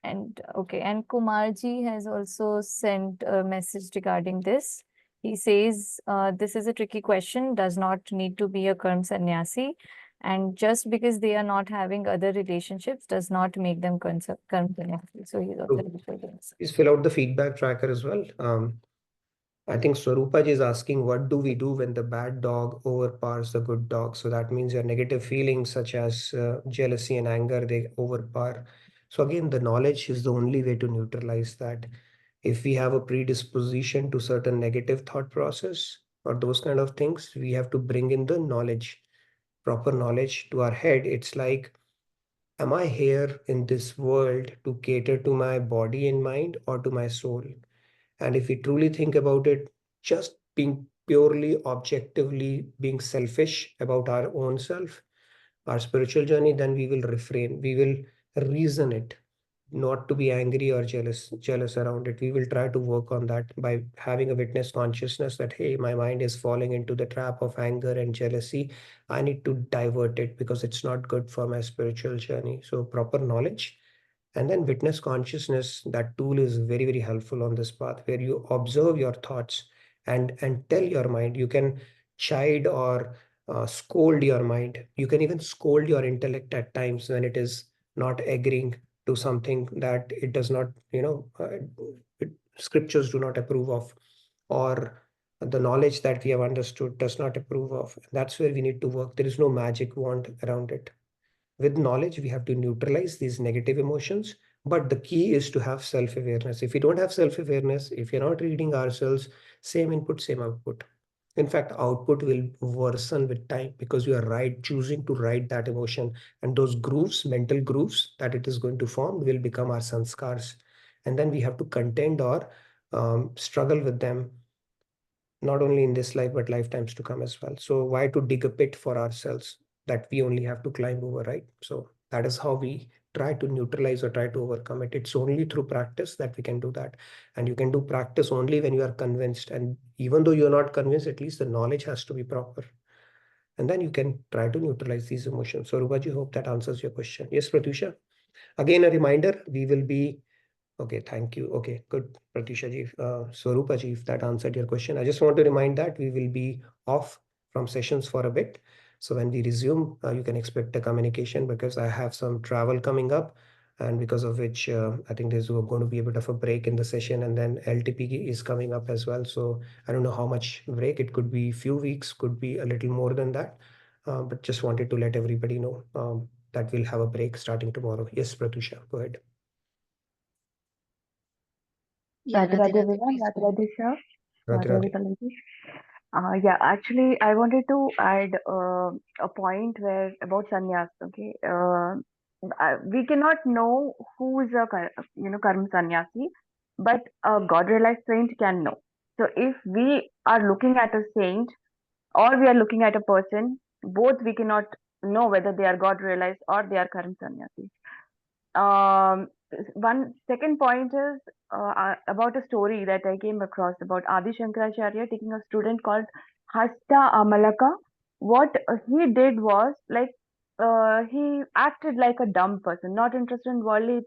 And okay, and Kumarji has also sent a message regarding this. He says, this is a tricky question, does not need to be a karma sannyasi. And just because they are not having other relationships does not make them karma sannyasi. So he's also Please fill out the feedback tracker as well. I think Swarupa ji is asking, what do we do when the bad dog overpowers the good dog? So that means your negative feelings such as jealousy and anger, they overpower. So again, the knowledge is the only way to neutralize that. If we have a predisposition to certain negative thought process or those kind of things, we have to bring in the knowledge, proper knowledge to our head. It's like, am I here in this world to cater to my body and mind or to my soul? And if we truly think about it, just being purely objectively being selfish about our own self, our spiritual journey, then we will refrain, we will reason it, not to be angry or jealous around it. We will try to work on that by having a witness consciousness that, hey, my mind is falling into the trap of anger and jealousy. I need to divert it because it's not good for my spiritual journey. So proper knowledge and then witness consciousness, that tool is very helpful on this path, where you observe your thoughts and tell your mind. You can chide or scold your mind. You can even scold your intellect at times when it is not agreeing to something that it does not, scriptures do not approve of, or the knowledge that we have understood does not approve of. That's where we need to work. There is no magic wand around it. With knowledge, we have to neutralize these negative emotions. But the key is to have self-awareness. If we don't have self-awareness, if you're not reading ourselves, same input, same output. In fact, output will worsen with time because you are choosing to ride that emotion. And those grooves, mental grooves that it is going to form will become our sanskars. And then we have to contend or struggle with them, not only in this life, but lifetimes to come as well. So why to dig a pit for ourselves that we only have to climb over, right? So that is how we try to neutralize or try to overcome it. It's only through practice that we can do that. And you can do practice only when you are convinced. And even though you're not convinced, at least the knowledge has to be proper. And then you can try to neutralize these emotions. So Rubaji, hope that answers your question. Yes, Pratyusha. Again, a reminder, we will be okay, thank you. Okay, good, Pratyusha ji. Swarupa ji, if that answered your question. I just want to remind that we will be off from sessions for a bit. So when we resume, you can expect a communication because I have some travel coming up, and because of which I think there's going to be a bit of a break in the session, and then LTP is coming up as well. So I don't know how much break. It could be few weeks, could be a little more than that. But just wanted to let everybody know that we'll have a break starting tomorrow. Yes, Pratyusha, go ahead. Yeah, Radhe Radhe, Radhe Radhe, everyone, please Radhe go ahead. Radhe Shah, Radhe Radhe Radhe Radhe. Kalanji. Yeah, actually, I wanted to add a point where about sannyas. Okay, we cannot know who is a karma sannyasi, but a God realized saint can know. So if we are looking at a saint or we are looking at a person, both we cannot know whether they are God realized or they are karma sannyasi. one second point is about a story that I came across about Adi Shankaracharya taking a student called Hasta Amalaka. What he did was like he acted like a dumb person, not interested in worldly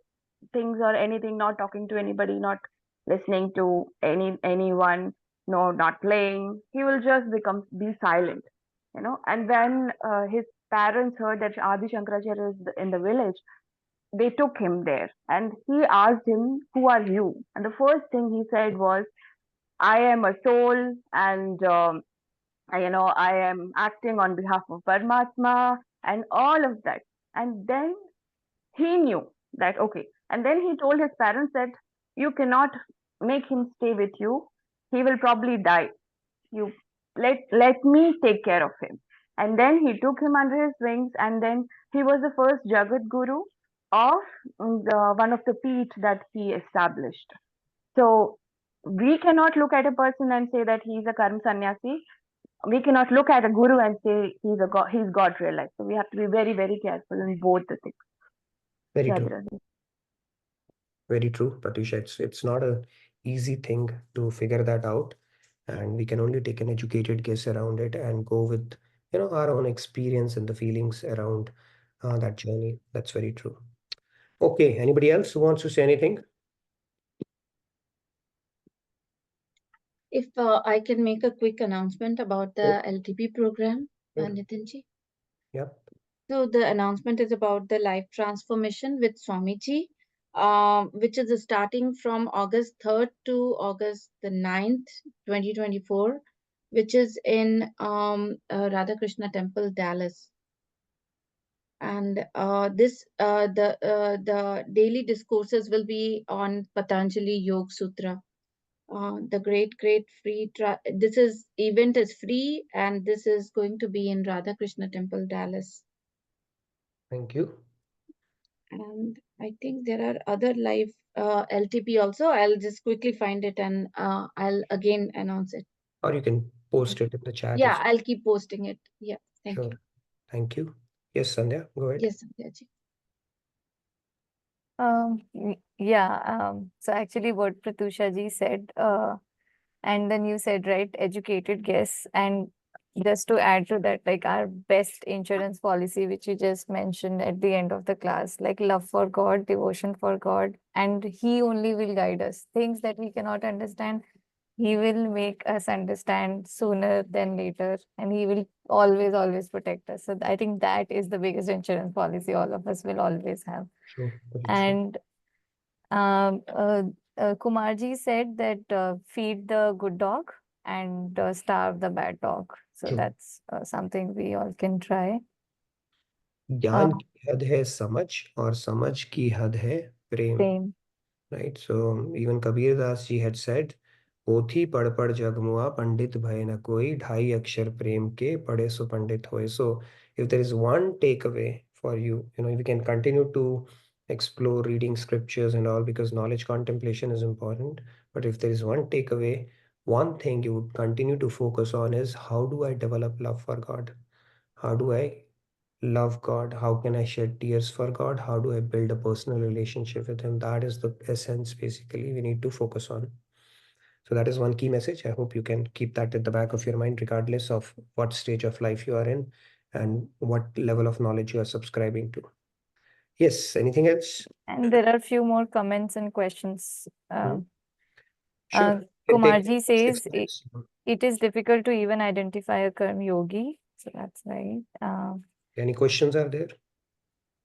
things or anything, not talking to anybody, not listening to anyone, no, not playing. He will just be silent, you know. And when his parents heard that Adi Shankaracharya is in the village, they took him there and he asked him, "Who are you?" And the first thing he said was, "I am a soul, and I am acting on behalf of Paramatma," and all of that. And then he knew that, okay. And then he told his parents that you cannot make him stay with you. He will probably die. You let me take care of him. And then he took him under his wings, and then he was the first Jagat Guru of one of the Peeth that he established. So we cannot look at a person and say that he's a Karma Sannyasi. We cannot look at a guru and say he's God realized. So we have to be very, very careful in both the things. Very Radhe true. Radhe. Very true, Pratusha. It's not a easy thing to figure that out, and we can only take an educated guess around it and go with our own experience and the feelings around that journey. That's very true. Okay, anybody else who wants to say anything? If I can make a quick announcement about the LTP program, Sure. Nitinji. Yep. So the announcement is about the life transformation with Swamiji, which is starting from August 3rd to August the 9th, 2024, which is in Radhakrishna Temple, Dallas. And the daily discourses will be on Patanjali Yoga Sutra. The great free this event is free, and this is going to be in Radhakrishna Temple, Dallas. Thank you. And I think there are other live LTP also. I'll just quickly find it and I'll again announce it. Or you can post it in the chat. Yeah, I'll keep posting it. Yeah, thank Sure. you. Thank you. Yes, Sandhya, go ahead. Yes, Sandhya. So actually what Pratusha ji said, and then you said, right, educated guess. And just to add to that, like our best insurance policy, which you just mentioned at the end of the class, like love for God, devotion for God, and He only will guide us. Things that we cannot understand, He will make us understand sooner than later, and He will always protect us. So I think that is the biggest insurance policy all of us will always have. Sure. Very true. And Kumarji said that feed the good dog and starve the bad dog. So True. that's something we all can try. ज्ञान की हद है समझ और समझ की हद है प्रेम. Same. Right. So even Kabir Das ji had said, पोथी पढ़ पढ़ जग मुआ पंडित भय न कोई ढाई अक्षर प्रेम के पढ़े सो पंडित होए. So if there is one takeaway for you, we can continue to explore reading scriptures and all, because knowledge contemplation is important. But if there is one takeaway, one thing you would continue to focus on is, how do I develop love for God? How do I love God? How can I shed tears for God? How do I build a personal relationship with Him? That is the essence, basically, we need to focus on. So that is one key message. I hope you can keep that at the back of your mind, regardless of what stage of life you are in and what level of knowledge you are subscribing to. Yes, anything else? And there are a few more comments and questions. Sure. Kumarji says, 6 minutes. it is difficult to even identify a Karma Yogi. So that's right. Any questions are there?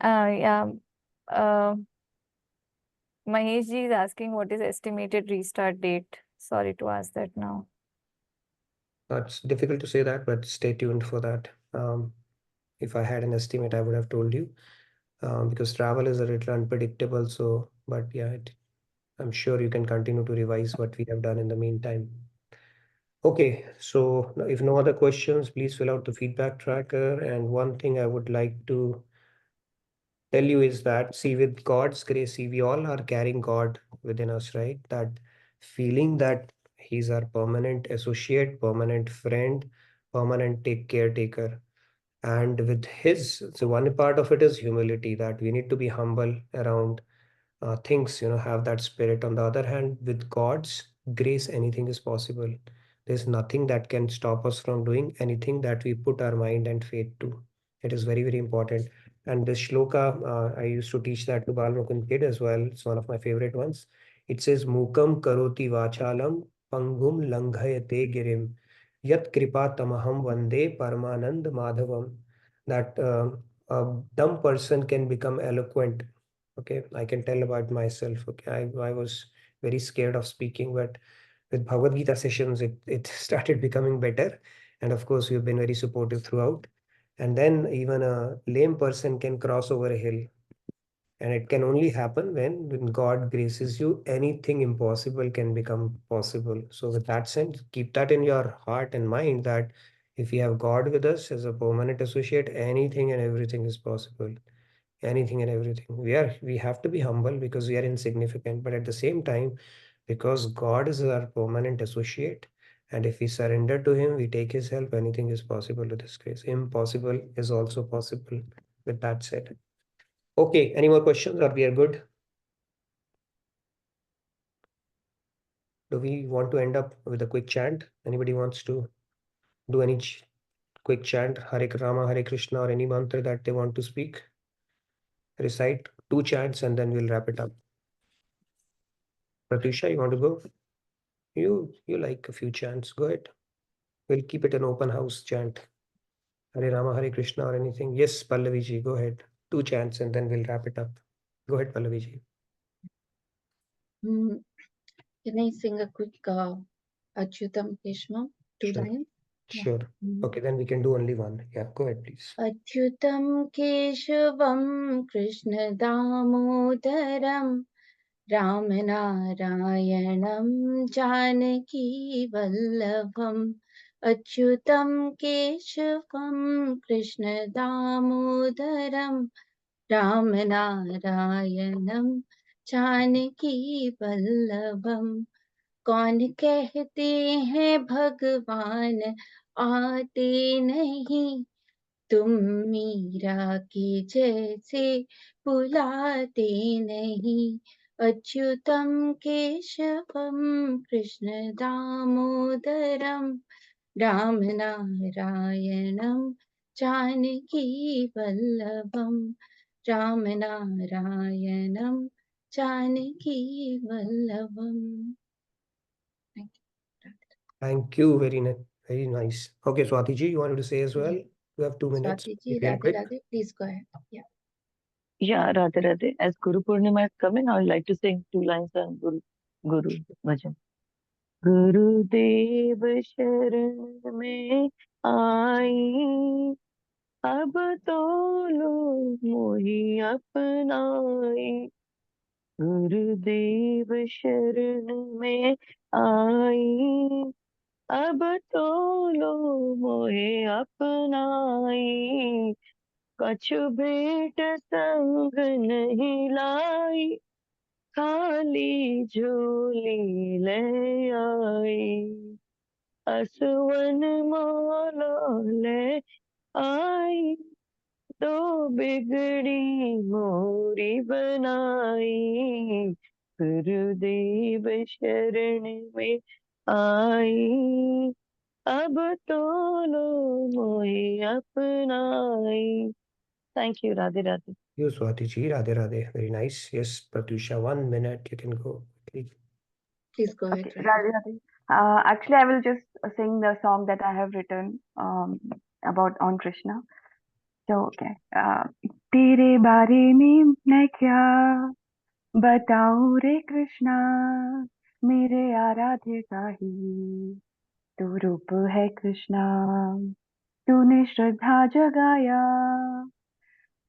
Yeah. Mahesh ji is asking what is estimated restart date. Sorry to ask that now. It's difficult to say that, but stay tuned for that. If I had an estimate, I would have told you, because travel is a little unpredictable. So, but yeah, I'm sure you can continue to revise what we have done in the meantime. Okay, so if no other questions, please fill out the feedback tracker. And one thing I would like to tell you is that, see, with God's grace, see, we all are carrying God within us, right? That feeling that He's our permanent associate, permanent friend, permanent caretaker. And with His, so one part of it is humility, that we need to be humble around things, have that spirit. On the other hand, with God's grace, anything is possible. There's nothing that can stop us from doing anything that we put our mind and faith to. It is very, very important. And this shloka, I used to teach that to Balmukund kid as well. It's one of my favorite ones. It says, Mukam karoti vachalam pangum langhayate girim yat kripa tamaham vande paramanand madhavam. That a dumb person can become eloquent. Okay, I can tell about myself. Okay, I was very scared of speaking, but with Bhagavad Gita sessions, it started becoming better. And of course, you've been very supportive throughout. And then even a lame person can cross over a hill. And it can only happen when God graces you, anything impossible can become possible. So with that sense, keep that in your heart and mind that if we have God with us as a permanent associate, anything and everything is possible. Anything and everything. We have to be humble because we are insignificant, but at the same time, because God is our permanent associate, and if we surrender to Him, we take His help, anything is possible with His grace. Impossible is also possible. With that said. Okay, any more questions or we are good? Do we want to end up with a quick chant? Anybody wants to do any quick chant, Hare Rama, Hare Krishna, or any mantra that they want to speak? Recite 2 chants and then we'll wrap it up. Pratusha, you want to go? You like a few chants, go ahead. We'll keep it an open house chant. Hare Rama, Hare Krishna, or anything. Yes, Pallaviji, go ahead. 2 chants and then we'll wrap it up. Go ahead, Pallaviji. Can I sing a quick Achyutam Keshvam? 2 Sure. lines? Yeah. Sure. Okay, then we can do only one. Yeah, go ahead, please. Achyutam Keshavam Krishna Damodaram Ramanarayanam Janaki Vallabham Achyutam Keshavam Krishna Damodaram Ramanarayanam Janaki Vallabham कौन कहते हैं भगवान आते नहीं तुम मीरा के जैसे बुलाते नहीं Achyutam Keshavam Krishna Damodaram Ram नारायणम Janaki Vallabham Ram नारायणम Janaki Vallabham Thank you. Very nice. Okay, Swati ji, you wanted to say as well? You have 2 minutes. Swati ji, If you're Radhe quick. Radhe, please go ahead. Yeah. Yeah, Radhe Radhe. As Guru Purnima is coming, I would like to sing 2 lines on Guru Bhajan. गुरुदेव शरण में आई अब तो लो मोहि अपनाई गुरुदेव शरण में आई अब तो लो मोहे अपनाई कछु भेंट संग नहीं लाई खाली झोली ले आई असवन माला ले आई दो बिगड़ी मोरी बनाई गुरुदेव शरण में आई अब तो लो मोहे अपनाई thank you Radhe Radhe You, Swati ji, Radhe Radhe. Very nice. Yes, Pratusha, 1 minute. You can go quickly. Please go ahead. Okay, Radhe. Radhe Radhe. Actually, I will just sing the song that I have written about on Krishna. So, okay. तेरे बारे में मैं क्या बताऊं रे कृष्णा मेरे आराध्य का ही तू रूप है कृष्णा तूने श्रद्धा जगाया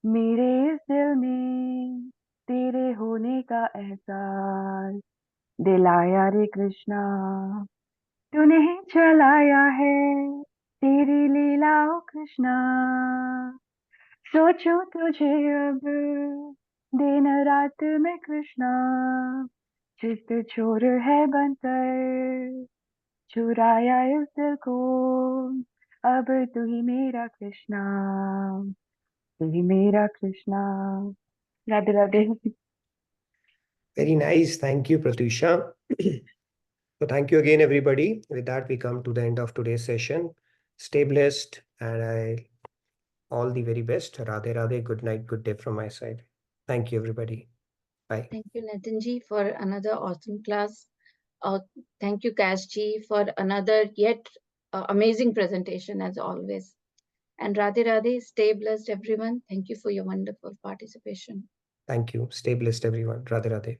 मेरे इस दिल में तेरे होने का एहसास दिलाया रे कृष्णा तूने ही चलाया है तेरी लीलाओं कृष्णा सोचो तुझे अब दिन रात में कृष्णा चित्त चोर है बनकर चुराया इस दिल को अब तू ही मेरा कृष्णा तू ही मेरा Krishna Radhe Radhe Very nice. Thank you, Pratusha. So thank you again, everybody. With that, we come to the end of today's session. Stay blessed, and all the very best. Radhe Radhe. Good night, good day from my side. Thank you, everybody. Bye. Thank you, Nitinji, for another awesome class. Thank you, Kashji, for another yet amazing presentation as always. And Radhe Radhe, stay blessed, everyone. Thank you for your wonderful participation. Thank you. Stay blessed, everyone. Radhe Radhe.